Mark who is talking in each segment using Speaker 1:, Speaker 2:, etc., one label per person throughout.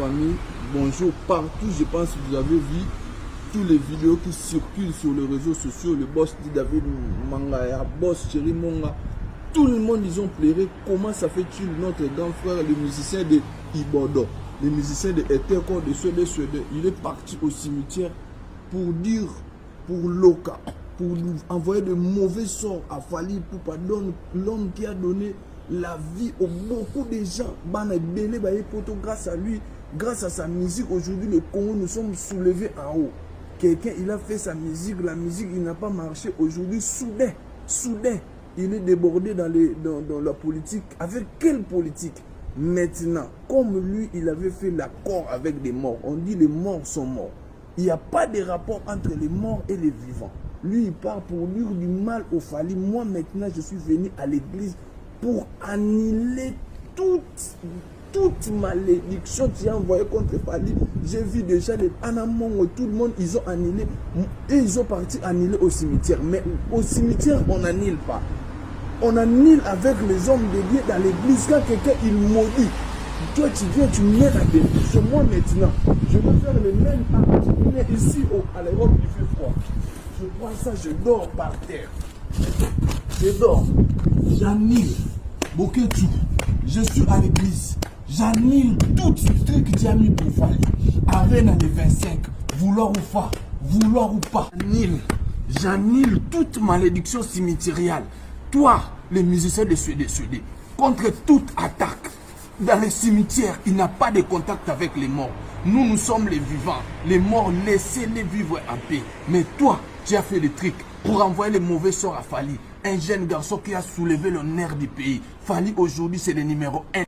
Speaker 1: famille, bonjour partout. Je pense que vous avez vu toutes les vidéos qui circulent sur les réseaux sociaux. Le boss dit David Mangaya, boss Chéri Monga. Tout le monde, ils ont pleuré. Comment ça fait-il notre grand frère, le musicien de Ibodo, le musicien de Eteko, de Suède, il est parti au cimetière pour dire, pour Loka, pour nous envoyer de mauvais sorts à Fally Ipupa, l'homme qui a donné la vie aux beaucoup de gens. Grâce à lui, grâce à sa musique, aujourd'hui le Congo, nous sommes soulevés en haut. Quelqu'un, il a fait sa musique, la musique, il n'a pas marché. Aujourd'hui, soudain, il est débordé dans la politique. Avec quelle politique? Maintenant, comme lui, il avait fait l'accord avec des morts. On dit les morts sont morts. Il n'y a pas de rapport entre les morts et les vivants. Lui, il part pour dire du mal au Fally. Moi, maintenant, je suis venu à l'église pour annihiler toute malédiction qui a envoyé contre Fally. J'ai vu déjà les Anamon, tout le monde, ils ont annihilé. Et ils ont parti annihiler au cimetière. Mais au cimetière, on n'annihile pas. On annihile avec les hommes de Dieu dans l'église. Quand quelqu'un, il maudit, toi, tu viens, tu mets la bénédiction. Moi, maintenant, je veux faire le même acte. Mais ici, à l'Europe, il fait froid. Je prends ça, je dors par terre. Je dors. J'annule. Boketu. Je suis à l'église. J'annule tout ce truc que tu as mis pour Fally. Arena les 25. Vouloir ou pas. J'annule toute malédiction cimériale. Toi, les musiciens de Suède, contre toute attaque. Dans les cimetières, il n'y a pas de contact avec les morts. Nous sommes les vivants. Les morts, laissez-les vivre en paix. Mais toi, tu as fait des trucs pour envoyer les mauvais sorts à Fally. Un jeune garçon qui a soulevé le nerf du pays. Fally, aujourd'hui, c'est le numéro 1.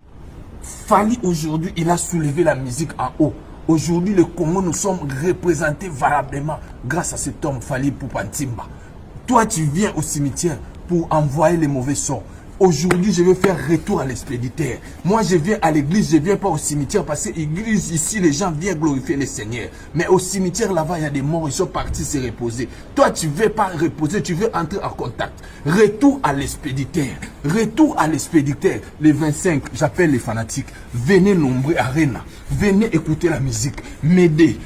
Speaker 1: Fally, aujourd'hui, il a soulevé la musique en haut. Aujourd'hui, le Congo, nous sommes représentés valablement grâce à cet homme, Fally Ipupa Ntimba. Toi, tu viens au cimetière pour envoyer les mauvais sorts. Aujourd'hui, je vais faire retour à l'expéditeur. Moi, je viens à l'église, je ne viens pas au cimetière parce que l'église, ici, les gens viennent glorifier le Seigneur. Mais au cimetière, là-bas, il y a des morts, ils sont partis se reposer. Toi, tu ne veux pas reposer, tu veux entrer en contact. Retour à l'expéditeur. Retour à l'expéditeur. Les 25, j'appelle les fanatiques. Venez nombrer Arena. Venez écouter la musique. M'aider.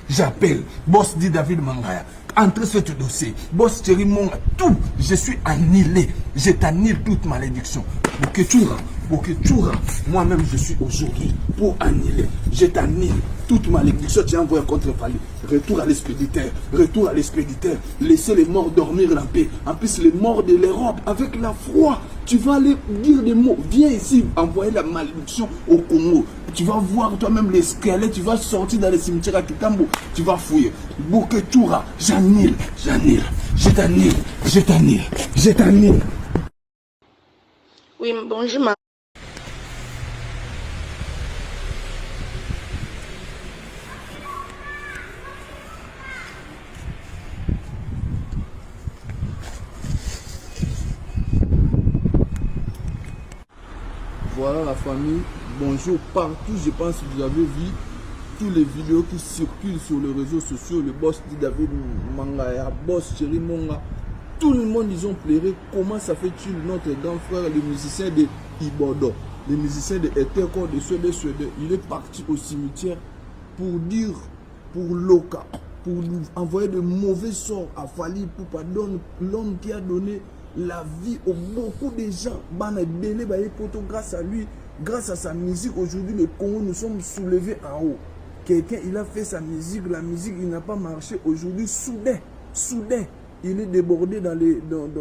Speaker 1: J'appelle. Boss dit David Mangaya. Entre ce dossier, boss Chéri Monga, tout, je suis annihilé. Je t'annule toute malédiction. Boketura, moi-même je suis aujourd'hui pour annihiler. Je t'annule toute malédiction tu as envoyé contre Fally. Retour à l'expéditeur. Laissez les morts dormir en paix. En plus, les morts de l'Europe, avec la froid, tu vas aller dire des mots. Viens ici, envoyer la malédiction au Congo. Tu vas voir toi-même les squelettes, tu vas sortir dans les cimetières à Kitambo, tu vas fouiller. Boketura, j'annule. Je t'annule.
Speaker 2: Oui, bonjour, ma.
Speaker 1: Voilà la famille, bonjour partout. Je pense que vous avez vu toutes les vidéos qui circulent sur les réseaux sociaux. Le boss dit David Mangaya, boss Chéri Monga. Tout le monde, ils ont pleuré. Comment ça fait-il notre grand frère, le musicien de Ibodo, le musicien de Eteko, de Suède, il est parti au cimetière pour dire, pour Loka, pour nous envoyer de mauvais sorts à Fally Ipupa, l'homme qui a donné la vie aux beaucoup de gens. Grâce à lui, grâce à sa musique, aujourd'hui le Congo, nous sommes soulevés en haut. Quelqu'un, il a fait sa musique, la musique, il n'a pas marché. Aujourd'hui, soudain, il est débordé dans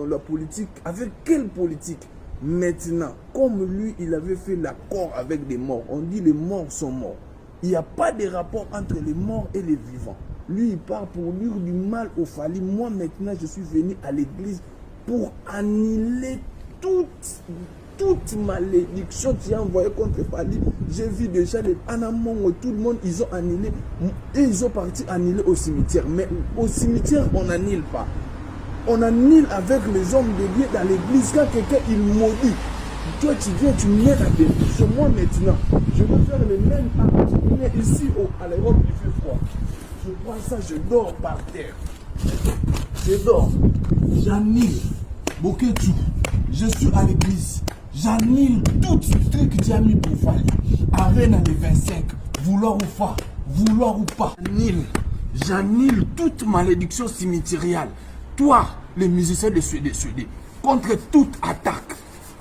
Speaker 1: la politique. Avec quelle politique? Maintenant, comme lui, il avait fait l'accord avec des morts. On dit les morts sont morts. Il n'y a pas de rapport entre les morts et les vivants. Lui, il part pour dire du mal au Fally. Moi, maintenant, je suis venu à l'église pour annihiler toute malédiction qui a envoyé contre Fally. J'ai vu déjà les Anamon, tout le monde, ils ont annihilé. Et ils ont parti annihiler au cimetière. Mais au cimetière, on n'annihile pas. On annihile avec les hommes de Dieu dans l'église. Quand quelqu'un, il maudit, toi, tu viens, tu mets la bénédiction. Moi, maintenant, je veux faire le même acte. Mais ici, à l'Europe, il fait froid. Je prends ça, je dors par terre. Je dors. J'annule. Boketu. Je suis à l'église. j'annule tout ce truc que tu as mis pour Fally. Arena les 25, vouloir ou pas. J'annule toute malédiction cimetiériale. Toi, les musiciens de Suède, contre toute attaque.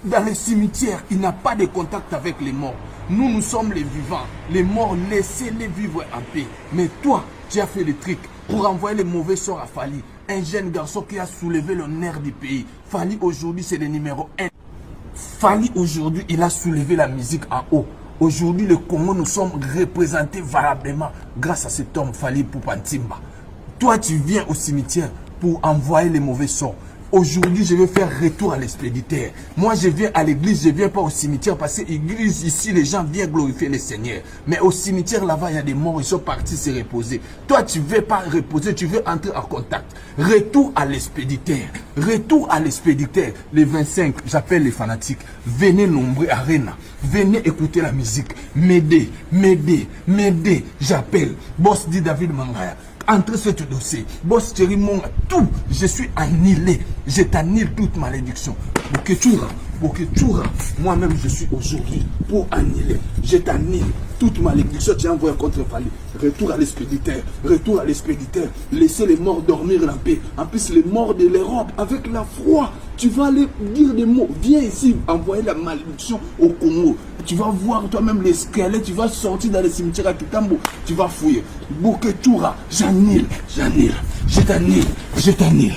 Speaker 1: Dans les cimetières, il n'y a pas de contact avec les morts. Nous sommes les vivants. Les morts, laissez-les vivre en paix. Mais toi, tu as fait des trucs pour envoyer les mauvais sorts à Fally. Un jeune garçon qui a soulevé le nerf du pays. Fally, aujourd'hui, c'est le numéro 1. Fally, aujourd'hui, il a soulevé la musique en haut. Aujourd'hui, le Congo, nous sommes représentés valablement grâce à cet homme, Fally Ipupa Ntimba. Toi, tu viens au cimetière pour envoyer les mauvais sorts. Aujourd'hui, je vais faire retour à l'expéditeur. Moi, je viens à l'église, je ne viens pas au cimetière parce que l'église, ici, les gens viennent glorifier le Seigneur. Mais au cimetière, là-bas, il y a des morts, ils sont partis se reposer. Toi, tu ne veux pas reposer, tu veux entrer en contact. Retour à l'expéditeur. Retour à l'expéditeur. Les 25, j'appelle les fanatiques. Venez nombreux à Arena. Venez écouter la musique. M'aider. J'appelle. Boss dit David Mangaya. Entre ce dossier, Boss Thierry Monga, tout, je suis annihilé. Je t'annule toute malédiction. Bokechura, moi-même je suis aujourd'hui pour annihiler. Je t'annule toute malédiction. Tu as envoyé contre Fally. Retour à l'expéditeur. Laissez les morts dormir en paix. En plus, les morts de l'Europe, avec la froid, tu vas aller dire des mots. Viens ici, envoyer la malédiction au Congo. Tu vas voir toi-même les squelettes, tu vas sortir dans les cimetières à Kitambo, tu vas fouiller. Bokechura, j'annule. Je t'annule.